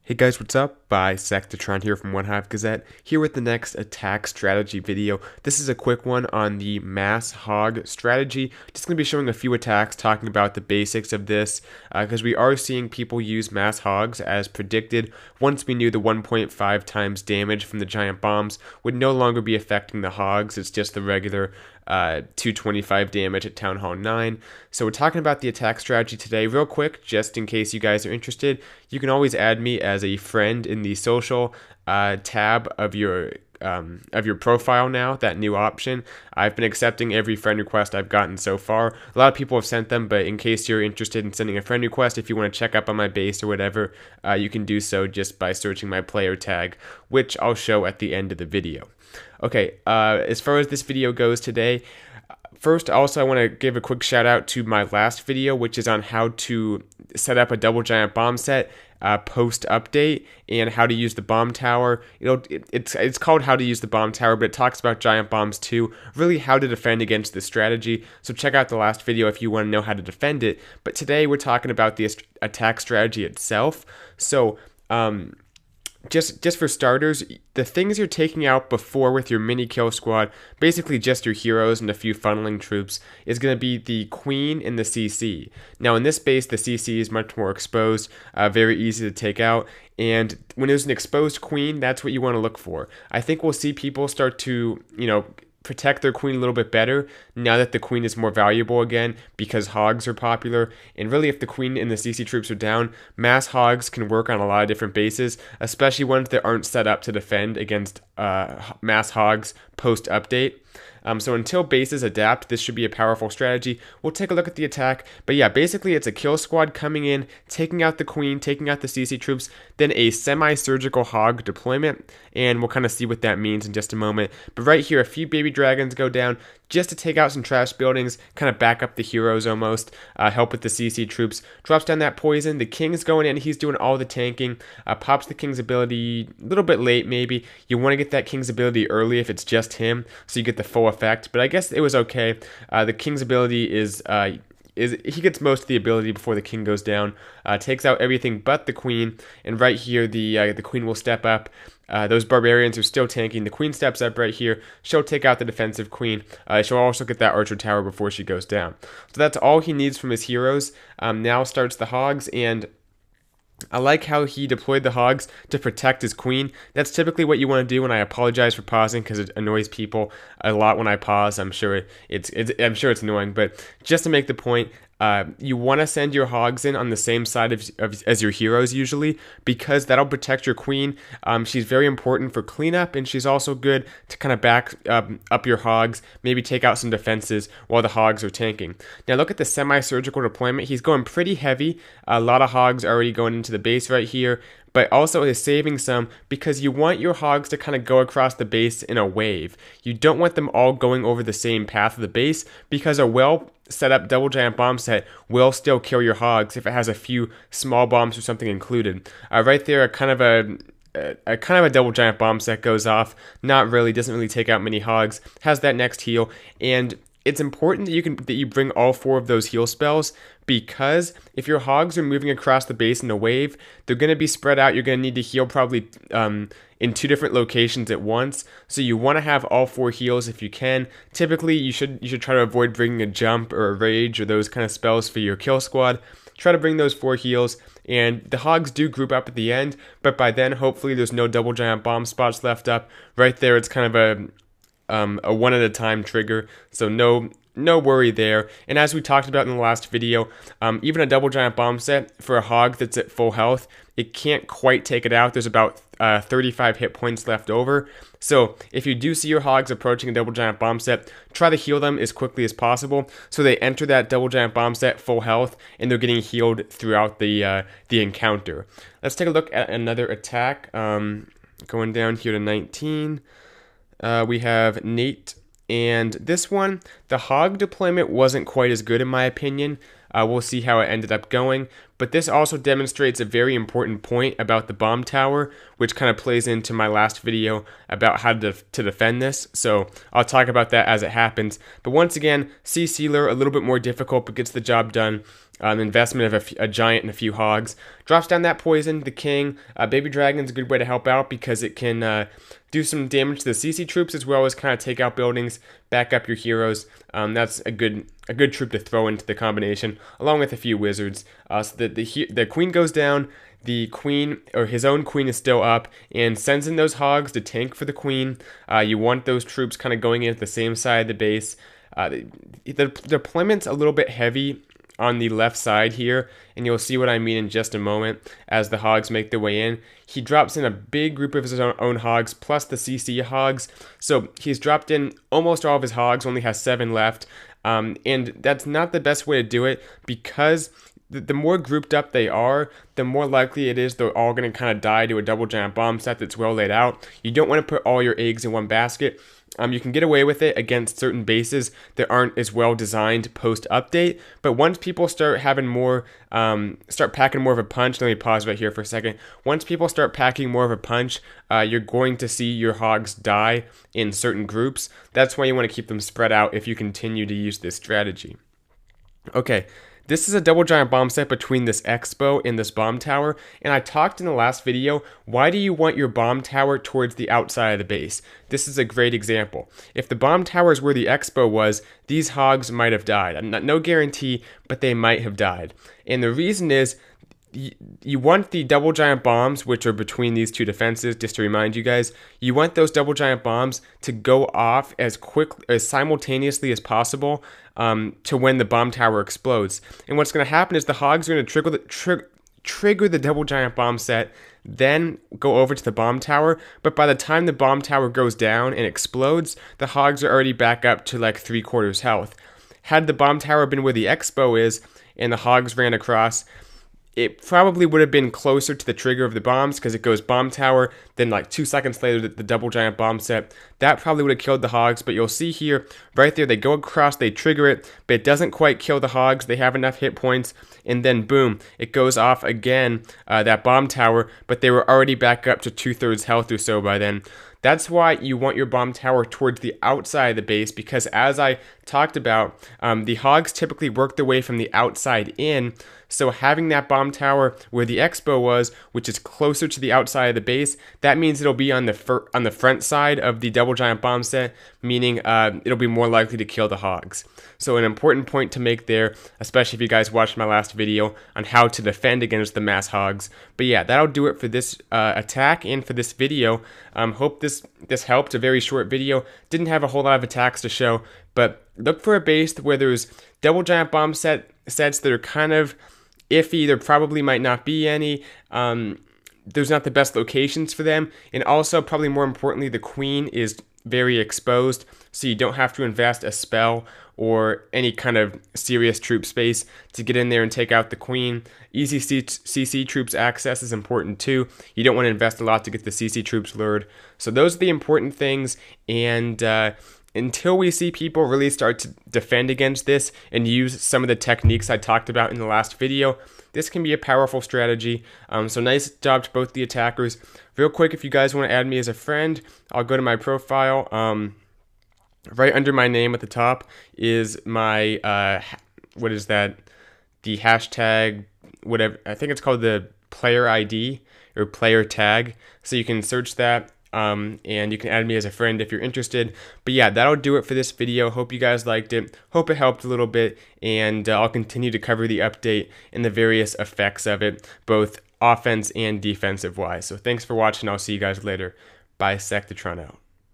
Hey guys, what's up? Bisectatron here from One Hive Gazette, here with the next attack strategy video. This is a quick one on the mass hog strategy. Just going to be showing a few attacks, talking about the basics of this, because we are seeing people use mass hogs as predicted. Once we knew the 1.5 times damage from the giant bombs would no longer be affecting the hogs, it's just the regular 225 damage at Town Hall 9. So we're talking about the attack strategy today real quick, just in case you guys are interested. You can always add me as a friend in the social tab of your profile now, that new option. I've been accepting every friend request I've gotten so far. A lot of people have sent them, but in case you're interested in sending a friend request, if you want to check up on my base or whatever, you can do so just by searching my player tag, which I'll show at the end of the video. Okay, as far as this video goes today, first, also, I want to give a quick shout out to my last video, which is on how to set up a double giant bomb set post update and how to use the bomb tower. It's called How to Use the Bomb Tower, but it talks about giant bombs too, really how to defend against this strategy. So check out the last video if you want to know how to defend it. But today we're talking about the attack strategy itself. So just for starters, the things you're taking out before with your mini kill squad, basically just your heroes and a few funneling troops, is going to be the queen and the CC. Now in this base, the CC is much more exposed, very easy to take out, and when there's an exposed queen, that's what you want to look for. I think we'll see people start to, protect their queen a little bit better now that the queen is more valuable again because hogs are popular. And really, if the queen and the CC troops are down, mass hogs can work on a lot of different bases, especially ones that aren't set up to defend against mass hogs post update. So until bases adapt, this should be a powerful strategy. We'll take a look at the attack. But yeah, basically it's a kill squad coming in, taking out the queen, taking out the CC troops, then a semi-surgical hog deployment. And we'll kind of see what that means in just a moment. But right here, a few baby dragons go down just to take out some trash buildings, kind of back up the heroes almost, help with the CC troops. Drops down that poison. The king's going in. He's doing all the tanking. Pops the king's ability a little bit late maybe. You want to get that king's ability early if it's just him, so you get the full effect. But I guess it was okay. The king's ability is he gets most of the ability before the king goes down, takes out everything but the queen, and right here the queen will step up. Those barbarians are still tanking. The queen steps up right here. She'll take out the defensive queen. She'll also get that archer tower before she goes down. So that's all he needs from his heroes. Now starts the hogs, and I like how he deployed the hogs to protect his queen. That's typically what you want to do, and I apologize for pausing because it annoys people a lot when I pause. I'm sure it's annoying, but just to make the point, you want to send your hogs in on the same side as your heroes usually, because that'll protect your queen. She's very important for cleanup, and she's also good to kind of back up your hogs, maybe take out some defenses while the hogs are tanking. Now look at the semi-surgical deployment. He's going pretty heavy. A lot of hogs already going into the base right here, but also is saving some because you want your hogs to kind of go across the base in a wave. You don't want them all going over the same path of the base, because a well set up double giant bomb set will still kill your hogs if it has a few small bombs or something included. Right there, a kind of a double giant bomb set goes off. Not really, doesn't really take out many hogs. Has that next heal, and it's important that you bring all 4 of those heal spells, because if your hogs are moving across the base in a wave, they're going to be spread out. You're going to need to heal probably in 2 different locations at once. So you want to have all 4 heals if you can. Typically, you should try to avoid bringing a jump or a rage or those kind of spells for your kill squad. Try to bring those 4 heals, and the hogs do group up at the end, but by then, hopefully, there's no double giant bomb spots left up. Right there, it's kind of a one at a time trigger, so no worry there. And as we talked about in the last video, even a double giant bomb set for a hog that's at full health, it can't quite take it out. There's about 35 hit points left over. So if you do see your hogs approaching a double giant bomb set, try to heal them as quickly as possible so they enter that double giant bomb set full health and they're getting healed throughout the encounter. Let's take a look at another attack. Going down here to 19. We have Nate, and this one, the hog deployment wasn't quite as good in my opinion. We'll see how it ended up going, but this also demonstrates a very important point about the bomb tower, which kind of plays into my last video about how to defend this, so I'll talk about that as it happens. But once again, C Sealer, a little bit more difficult, but gets the job done. investment of a giant and a few hogs. Drops down that poison. The king, baby dragon's a good way to help out because it can do some damage to the CC troops as well as kind of take out buildings, back up your heroes. That's a good troop to throw into the combination, along with a few wizards. So the queen goes down. The queen, or his own queen, is still up and sends in those hogs to tank for the queen. You want those troops kind of going in at the same side of the base. The deployment's a little bit heavy on the left side here, and you'll see what I mean in just a moment as the hogs make their way in. He drops in a big group of his own hogs plus the CC hogs, so he's dropped in almost all of his hogs, only has 7 left, and that's not the best way to do it because the more grouped up they are, the more likely it is they're all going to kind of die to a double giant bomb set that's well laid out. You don't want to put all your eggs in one basket. You can get away with it against certain bases that aren't as well designed post-update, but once people start having more, start packing more of a punch, let me pause right here for a second. Once people start packing more of a punch, you're going to see your hogs die in certain groups. That's why you want to keep them spread out if you continue to use this strategy. Okay. This is a double giant bomb set between this expo and this bomb tower, and I talked in the last video, why do you want your bomb tower towards the outside of the base? This is a great example. If the bomb tower is where the expo was, these hogs might have died. No guarantee, but they might have died. And the reason is, you want the double giant bombs, which are between these two defenses, just to remind you guys, you want those double giant bombs to go off as simultaneously as possible to when the bomb tower explodes. And what's going to happen is the hogs are going to trigger the double giant bomb set, then go over to the bomb tower, but by the time the bomb tower goes down and explodes, the hogs are already back up to like 3/4 health. Had the bomb tower been where the expo is and the hogs ran across, it probably would have been closer to the trigger of the bombs because it goes bomb tower, then like 2 seconds later the double giant bomb set. That probably would have killed the hogs, but you'll see here, right there, they go across, they trigger it, but it doesn't quite kill the hogs. They have enough hit points, and then boom, it goes off again, that bomb tower, but they were already back up to 2/3 health or so by then. That's why you want your bomb tower towards the outside of the base, because as I talked about, the hogs typically work their way from the outside in, so having that bomb tower where the expo was, which is closer to the outside of the base, that means it'll be on the front side of the double giant bomb set, meaning it'll be more likely to kill the hogs. So an important point to make there, especially if you guys watched my last video on how to defend against the mass hogs. But yeah, that'll do it for this attack and for this video. Hope this helped. A very short video. Didn't have a whole lot of attacks to show, but look for a base where there's double giant bomb sets that are kind of iffy. There probably might not be any. There's not the best locations for them, and also probably more importantly, the queen is very exposed, so you don't have to invest a spell or any kind of serious troop space to get in there and take out the queen. Easy CC troops access is important too. You don't want to invest a lot to get the CC troops lured. So those are the important things, and until we see people really start to defend against this and use some of the techniques I talked about in the last video, this can be a powerful strategy. So nice job to both the attackers. Real quick, if you guys want to add me as a friend, I'll go to my profile. Right under my name at the top is my, what is that? The hashtag, whatever, I think it's called the player ID or player tag. So you can search that. And you can add me as a friend if you're interested. But yeah, that'll do it for this video. Hope you guys liked it. Hope it helped a little bit. And I'll continue to cover the update and the various effects of it, both offense and defensive wise. So thanks for watching. I'll see you guys later. Bye, Sectatron out.